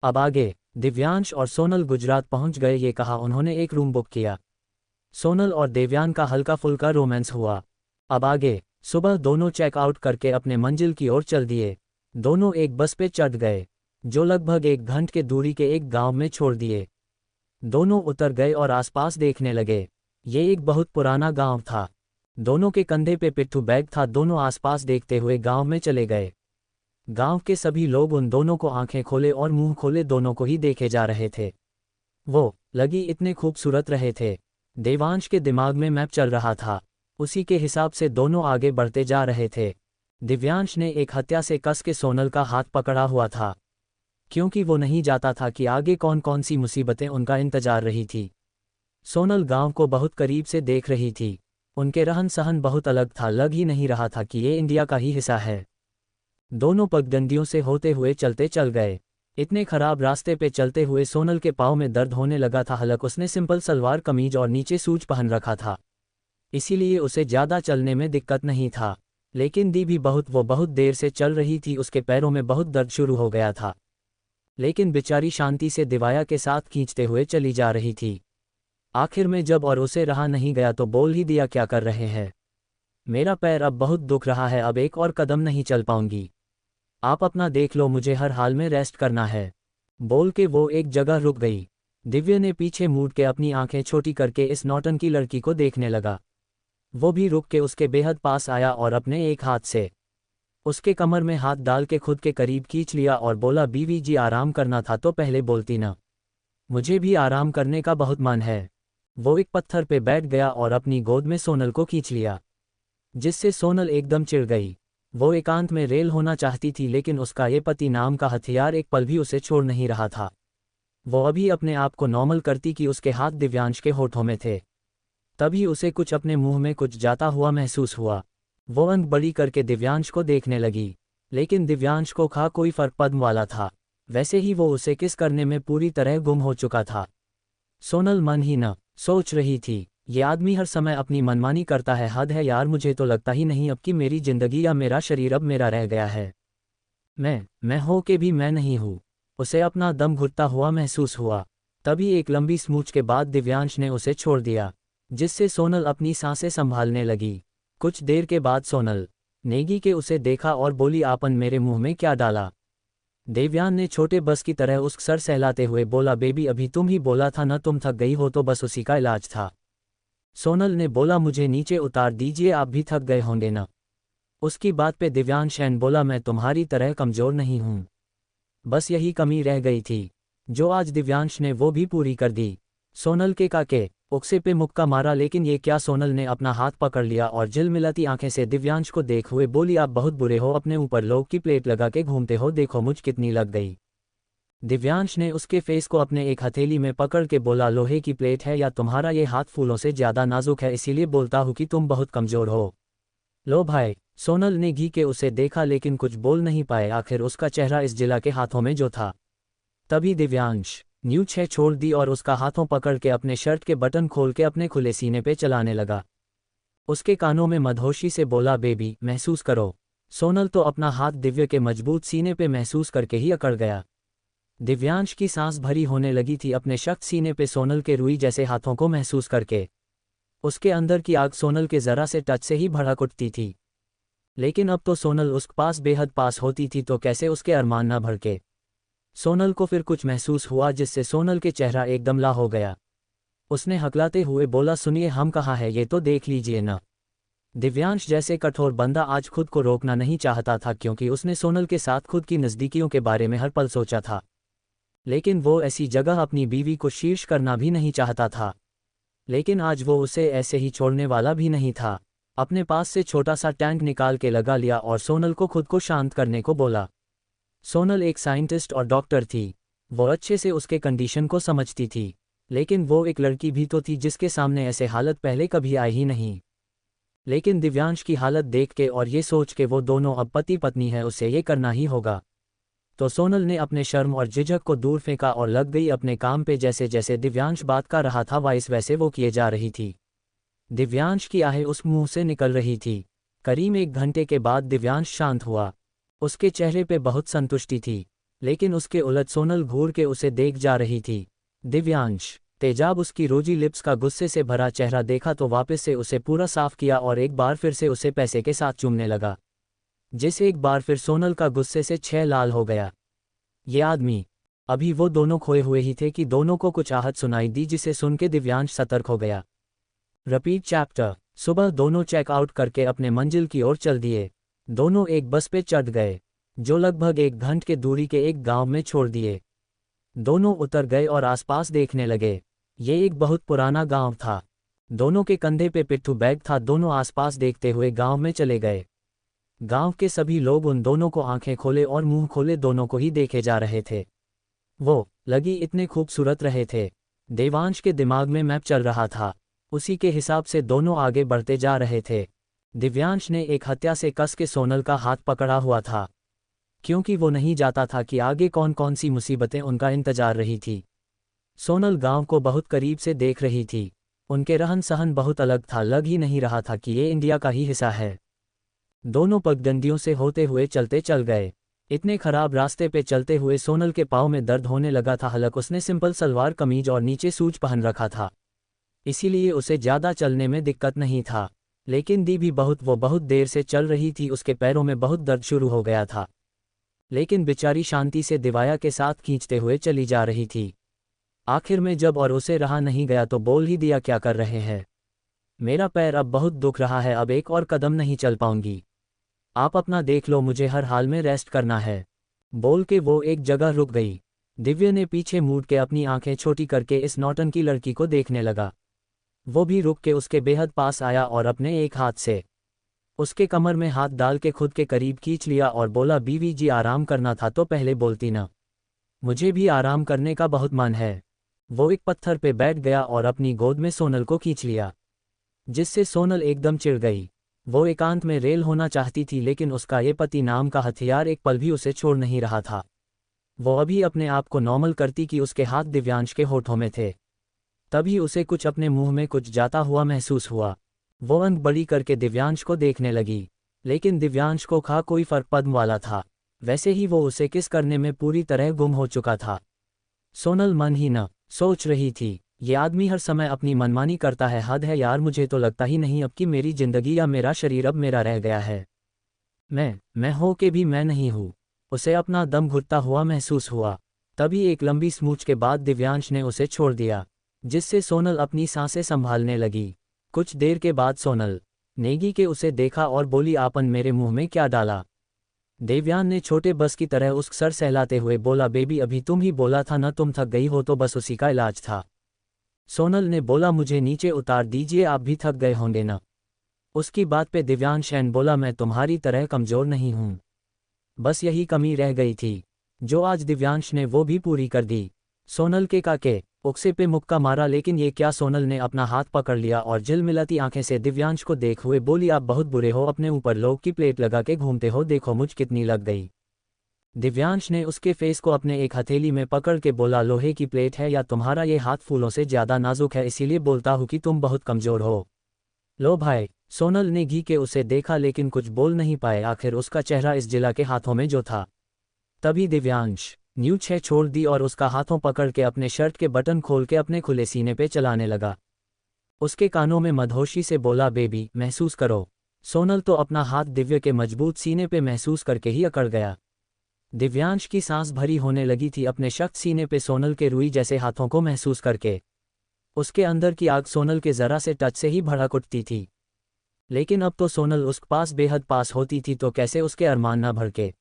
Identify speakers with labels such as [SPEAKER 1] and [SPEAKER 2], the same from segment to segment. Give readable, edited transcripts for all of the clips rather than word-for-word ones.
[SPEAKER 1] अब आगे। दिव्यांश और सोनल गुजरात पहुंच गए, ये कहा उन्होंने एक रूम बुक किया। सोनल और देवयान का हल्का फुल्का रोमांस हुआ। अब आगे। सुबह दोनों चेकआउट करके अपने मंजिल की ओर चल दिए। दोनों एक बस पे चढ़ गए, जो लगभग 1 घंटे की दूरी के एक गांव में छोड़ दिए। दोनों उतर गए और आसपास देखने लगे। ये एक बहुत पुराना गांव था। दोनों के कंधे पे पिट्ठू बैग था। दोनों आसपास देखते हुए गांव में चले गए। गांव के सभी लोग उन दोनों को आंखें खोले और मुंह खोले दोनों को ही देखे जा रहे थे। वो लगी इतने खूबसूरत रहे थे। देवांश के दिमाग में मैप चल रहा था, उसी के हिसाब से दोनों आगे बढ़ते जा रहे थे। दिव्यांश ने एक हत्या से कस के सोनल का हाथ पकड़ा हुआ था, क्योंकि वो नहीं जाता था कि आगे कौन कौन सी मुसीबतें उनका इंतजार रही थी। सोनल गांव को बहुत करीब से देख रही थी। उनके रहन सहन बहुत अलग था, लग ही नहीं रहा था कि ये इंडिया का ही हिस्सा है। दोनों पगडंडियों से होते हुए चलते चल गए। इतने खराब रास्ते पे चलते हुए सोनल के पाँव में दर्द होने लगा था। हालांकि उसने सिंपल सलवार कमीज और नीचे सूट पहन रखा था, इसीलिए उसे ज़्यादा चलने में दिक्कत नहीं था। लेकिन दी भी वो बहुत देर से चल रही थी, उसके पैरों में बहुत दर्द शुरू हो गया था। लेकिन बेचारी शांति से दिवाया के साथ खींचते हुए चली जा रही थी। आखिर में जब और उसे रहा नहीं गया तो बोल ही दिया, क्या कर रहे हैं? मेरा पैर अब बहुत दुख रहा है, अब एक और कदम नहीं चल पाऊंगी। आप अपना देख लो, मुझे हर हाल में रेस्ट करना है। बोल के वो एक जगह रुक गई। दिव्य ने पीछे मुड़ के अपनी आंखें छोटी करके इस नौटंकी लड़की को देखने लगा। वो भी रुक के उसके बेहद पास आया और अपने एक हाथ से उसके कमर में हाथ डाल के खुद के करीब खींच लिया और बोला, बीवी जी आराम करना था तो पहले बोलती ना, मुझे भी आराम करने का बहुत मन है। वो एक पत्थर पे बैठ गया और अपनी गोद में सोनल को खींच लिया, जिससे सोनल एकदम चिढ़ गई। वो एकांत में रेल होना चाहती थी, लेकिन उसका ये पति नाम का हथियार एक पल भी उसे छोड़ नहीं रहा था। वो अभी अपने आप को नॉर्मल करती कि उसके हाथ दिव्यांश के होठों में थे। तभी उसे कुछ अपने मुंह में कुछ जाता हुआ महसूस हुआ। वो आंख बड़ी करके दिव्यांश को देखने लगी, लेकिन दिव्यांश को खा कोई फर्क पद्म वाला था। वैसे ही वो उसे किस करने में पूरी तरह गुम हो चुका था। सोनल मन ही न सोच रही थी, ये आदमी हर समय अपनी मनमानी करता है, हद है यार, मुझे तो लगता ही नहीं अब कि मेरी जिंदगी या मेरा शरीर अब मेरा रह गया है। मैं हो के भी मैं नहीं हूँ। उसे अपना दम घुटता हुआ महसूस हुआ। तभी एक लंबी स्मूच के बाद दिव्यांश ने उसे छोड़ दिया, जिससे सोनल अपनी सांसें संभालने लगी। कुछ देर के बाद सोनल नेगी के उसे देखा और बोली, आपन मेरे मुंह में क्या डाला? देवयान ने छोटे बस की तरह उसका सर सहलाते हुए बोला, बेबी अभी तुम ही बोला था न तुम थक गई हो तो बस उसी का इलाज था। सोनल ने बोला, मुझे नीचे उतार दीजिए, आप भी थक गए होंगे न। उसकी बात पे दिव्यांश बोला, मैं तुम्हारी तरह कमज़ोर नहीं हूँ, बस यही कमी रह गई थी जो आज दिव्यांश ने वो भी पूरी कर दी। सोनल के काके उक्से पे मुक्का मारा, लेकिन ये क्या? सोनल ने अपना हाथ पकड़ लिया और झिलमिलाती आंखें से दिव्यांश को देख हुए बोली, आप बहुत बुरे हो, अपने ऊपर लोग की प्लेट लगा के घूमते हो, देखो मुझ कितनी लग गई। दिव्यांश ने उसके फेस को अपने एक हथेली में पकड़ के बोला, लोहे की प्लेट है या तुम्हारा ये हाथ फूलों से ज़्यादा नाजुक है, इसीलिए बोलता हूँ कि तुम बहुत कमज़ोर हो। लो भाई। सोनल ने घी के उसे देखा लेकिन कुछ बोल नहीं पाए, आखिर उसका चेहरा इस जिला के हाथों में जो था। तभी दिव्यांश न्यू छह छोड़ दी और उसका हाथों पकड़ के अपने शर्ट के बटन खोल के अपने खुले सीने पे चलाने लगा। उसके कानों में मदहोशी से बोला, बेबी महसूस करो। सोनल तो अपना हाथ दिव्य के मजबूत सीने पे महसूस करके ही अकड़ गया। दिव्यांश की सांस भरी होने लगी थी अपने सख्त सीने पे सोनल के रुई जैसे हाथों को महसूस करके। उसके अंदर की आग सोनल के जरा से टच से ही भड़क उठती थी। लेकिन अब तो सोनल उसके पास बेहद पास होती थी, तो कैसे उसके अरमान न भड़के। सोनल को फिर कुछ महसूस हुआ, जिससे सोनल के चेहरा एकदम ला हो गया। उसने हकलाते हुए बोला, सुनिए हम कहाँ हैं ये तो देख लीजिए न। दिव्यांश जैसे कठोर बंदा आज खुद को रोकना नहीं चाहता था, क्योंकि उसने सोनल के साथ खुद की नज़दीकियों के बारे में हर पल सोचा था। लेकिन वो ऐसी जगह अपनी बीवी को शीर्ष करना भी नहीं चाहता था। लेकिन आज वो उसे ऐसे ही छोड़ने वाला भी नहीं था। अपने पास से छोटा सा टैंक निकाल के लगा लिया और सोनल को खुद को शांत करने को बोला। सोनल एक साइंटिस्ट और डॉक्टर थी, वो अच्छे से उसके कंडीशन को समझती थी, लेकिन वो एक लड़की भी तो थी जिसके सामने ऐसे हालत पहले कभी आई ही नहीं। लेकिन दिव्यांश की हालत देख के और ये सोच के वो दोनों अब पति पत्नी है, उसे ये करना ही होगा। तो सोनल ने अपने शर्म और झिझक को दूर फेंका और लग गई अपने काम पे। जैसे जैसे दिव्यांश बात कर रहा था वाइस वैसे वो किए जा रही थी। दिव्यांश की आहें उस मुंह से निकल रही थी। करीब 1 घंटे के बाद दिव्यांश शांत हुआ। उसके चेहरे पे बहुत संतुष्टि थी। लेकिन उसके उलट सोनल घूर के उसे देख जा रही थी। दिव्यांश। तेजाब उसकी रोजी लिप्स का गुस्से से भरा चेहरा देखा तो वापस से उसे पूरा साफ किया और एक बार फिर से उसे पैसे के साथ चूमने लगा, जिस एक बार फिर सोनल का गुस्से से छह लाल हो गया। ये आदमी। अभी वो दोनों खोए हुए ही थे कि दोनों को कुछ आहट सुनाई दी, जिसे सुन के दिव्यांश सतर्क हो गया। Repeat chapter. सुबह दोनों चेकआउट करके अपने मंजिल की ओर चल दिए। दोनों एक बस पे चढ़ गए, जो लगभग 1 घंटे के दूरी के एक गांव में छोड़ दिए। दोनों उतर गए और आसपास देखने लगे। ये एक बहुत पुराना गांव था। दोनों के कंधे पे पिट्ठू बैग था। दोनों आसपास देखते हुए गांव में चले गए। गांव के सभी लोग उन दोनों को आंखें खोले और मुंह खोले दोनों को ही देखे जा रहे थे। वो लगी इतने खूबसूरत रहे थे। देवांश के दिमाग में मैप चल रहा था, उसी के हिसाब से दोनों आगे बढ़ते जा रहे थे। दिव्यांश ने एक हत्या से कस के सोनल का हाथ पकड़ा हुआ था, क्योंकि वो नहीं जाता था कि आगे कौन कौन सी मुसीबतें उनका इंतजार रही थी। सोनल गांव को बहुत करीब से देख रही थी। उनके रहन सहन बहुत अलग था, लग ही नहीं रहा था कि ये इंडिया का ही हिस्सा है। दोनों पगडंडियों से होते हुए चलते चल गए। इतने खराब रास्ते पे चलते हुए सोनल के पाँव में दर्द होने लगा था। हालांकि उसने सिंपल सलवार कमीज और नीचे सूट पहन रखा था, इसीलिए उसे ज़्यादा चलने में दिक्कत नहीं था। लेकिन दी भी वो बहुत देर से चल रही थी। उसके पैरों में बहुत दर्द शुरू हो गया था, लेकिन बेचारी शांति से दिवाया के साथ खींचते हुए चली जा रही थी। आखिर में जब और उसे रहा नहीं गया तो बोल ही दिया, क्या कर रहे हैं? मेरा पैर अब बहुत दुख रहा है, अब एक और कदम नहीं चल पाऊंगी। आप अपना देख लो, मुझे हर हाल में रेस्ट करना है। बोल के वो एक जगह रुक गई। दिव्य ने पीछे मुड़ के अपनी आंखें छोटी करके इस नौटंकी लड़की को देखने लगा। वो भी रुक के उसके बेहद पास आया और अपने एक हाथ से उसके कमर में हाथ डाल के खुद के करीब खींच लिया और बोला, बीवी जी आराम करना था तो पहले बोलती ना। मुझे भी आराम करने का बहुत मन है। वो एक पत्थर पे बैठ गया और अपनी गोद में सोनल को खींच लिया, जिससे सोनल एकदम चिढ़ गई। वो एकांत में रेल होना चाहती थी, लेकिन उसका ये पति नाम का हथियार एक पल भी उसे छोड़ नहीं रहा था। वो अभी अपने आप को नॉर्मल करती कि उसके हाथ दिव्यांश के होठों में थे, तभी उसे कुछ अपने मुंह में कुछ जाता हुआ महसूस हुआ। वो आंख बड़ी करके दिव्यांश को देखने लगी, लेकिन दिव्यांश को कोई फर्क पड़ने वाला था। वैसे ही वो उसे किस करने में पूरी तरह गुम हो चुका था। सोनल मन ही न सोच रही थी, ये आदमी हर समय अपनी मनमानी करता है, हद है यार। मुझे तो लगता ही नहीं अब कि मेरी जिंदगी या मेरा शरीर अब मेरा रह गया है। मैं हो के भी मैं नहीं हूँ। उसे अपना दम घुटता हुआ महसूस हुआ। तभी एक लंबी स्मूच के बाद दिव्यांश ने उसे छोड़ दिया, जिससे सोनल अपनी सांसें संभालने लगी। कुछ देर के बाद सोनल नेगी के उसे देखा और बोली, आपन मेरे मुंह में क्या डाला? देवयान ने छोटे बस की तरह उस सर सहलाते हुए बोला, बेबी अभी तुम ही बोला था ना तुम थक गई हो, तो बस उसी का इलाज था। सोनल ने बोला, मुझे नीचे उतार दीजिए, आप भी थक गए होंगे ना। उसकी बात पे दिव्यांश बोला, मैं तुम्हारी तरह कमज़ोर नहीं हूँ, बस यही कमी रह गई थी, जो आज दिव्यांश ने वो भी पूरी कर दी। सोनल के काके उक्से पे मुक्का मारा, लेकिन ये क्या? सोनल ने अपना हाथ पकड़ लिया और झिलमिलाती आंखें से दिव्यांश को देख हुए बोली, आप बहुत बुरे हो, अपने ऊपर लोग की प्लेट लगा के घूमते हो, देखो मुझ कितनी लग गई। दिव्यांश ने उसके फेस को अपने एक हथेली में पकड़ के बोला, लोहे की प्लेट है या तुम्हारा ये हाथ फूलों से ज़्यादा नाजुक है, इसीलिए बोलता हूँ कि तुम बहुत कमज़ोर हो। लो भाई। सोनल ने घी के उसे देखा, लेकिन कुछ बोल नहीं पाए। आखिर उसका चेहरा इस जिला के हाथों में जो था। तभी दिव्यांश न्यू छह छोड़ दी और उसका हाथों पकड़ के अपने शर्ट के बटन खोल के अपने खुले सीने पे चलाने लगा। उसके कानों में मदहोशी से बोला, बेबी महसूस करो। सोनल तो अपना हाथ दिव्य के मजबूत सीने पे महसूस करके ही अकड़ गया। दिव्यांश की सांस भरी होने लगी थी अपने सख्त सीने पे सोनल के रुई जैसे हाथों को महसूस करके। उसके अंदर की आग सोनल के जरा से टच से ही भड़क उठती थी, लेकिन अब तो सोनल उसके पास बेहद पास होती थी, तो कैसे उसके अरमान न भड़के।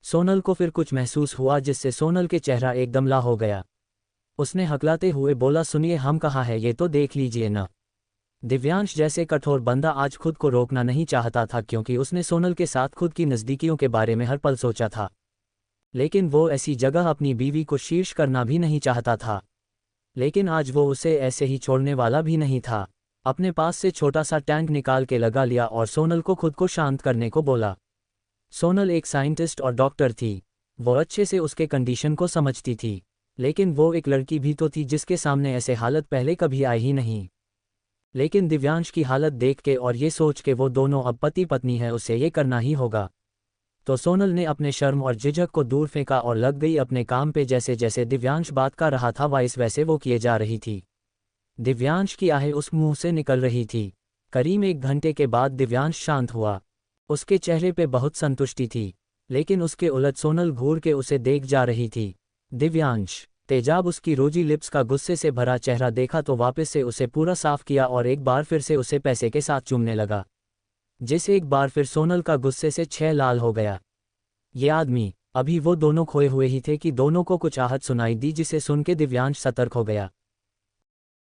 [SPEAKER 1] सोनल को फिर कुछ महसूस हुआ, जिससे सोनल के चेहरा एकदम ला हो गया। उसने हकलाते हुए बोला, सुनिए हम कहाँ हैं ये तो देख लीजिए ना। दिव्यांश जैसे कठोर बंदा आज खुद को रोकना नहीं चाहता था, क्योंकि उसने सोनल के साथ खुद की नज़दीकियों के बारे में हर पल सोचा था, लेकिन वो ऐसी जगह अपनी बीवी को शीर्ष करना भी नहीं चाहता था। लेकिन आज वो उसे ऐसे ही छोड़ने वाला भी नहीं था। अपने पास से छोटा सा टैंक निकाल के लगा लिया और सोनल को खुद को शांत करने को बोला। सोनल एक साइंटिस्ट और डॉक्टर थी, वो अच्छे से उसके कंडीशन को समझती थी, लेकिन वो एक लड़की भी तो थी जिसके सामने ऐसे हालत पहले कभी आई ही नहीं। लेकिन दिव्यांश की हालत देख के और ये सोच के वो दोनों अब पति पत्नी है, उसे ये करना ही होगा। तो सोनल ने अपने शर्म और झिझक को दूर फेंका और लग गई अपने काम पे। जैसे जैसे दिव्यांश बात कर रहा था वाइस वैसे वो किए जा रही थी। दिव्यांश की आहें उस मुंह से निकल रही थी। करीब 1 घंटे के बाद दिव्यांश शांत हुआ। उसके चेहरे पे बहुत संतुष्टि थी, लेकिन उसके उलट सोनल घूर के उसे देख जा रही थी। दिव्यांश तेजाब उसकी रोजी लिप्स का गुस्से से भरा चेहरा देखा तो वापस से उसे पूरा साफ किया और एक बार फिर से उसे पैसे के साथ चूमने लगा, जिसे एक बार फिर सोनल का गुस्से से छह लाल हो गया। ये आदमी, अभी वो दोनों खोए हुए ही थे कि दोनों को कुछ आहट सुनाई दी, जिसे सुन के दिव्यांश सतर्क हो गया।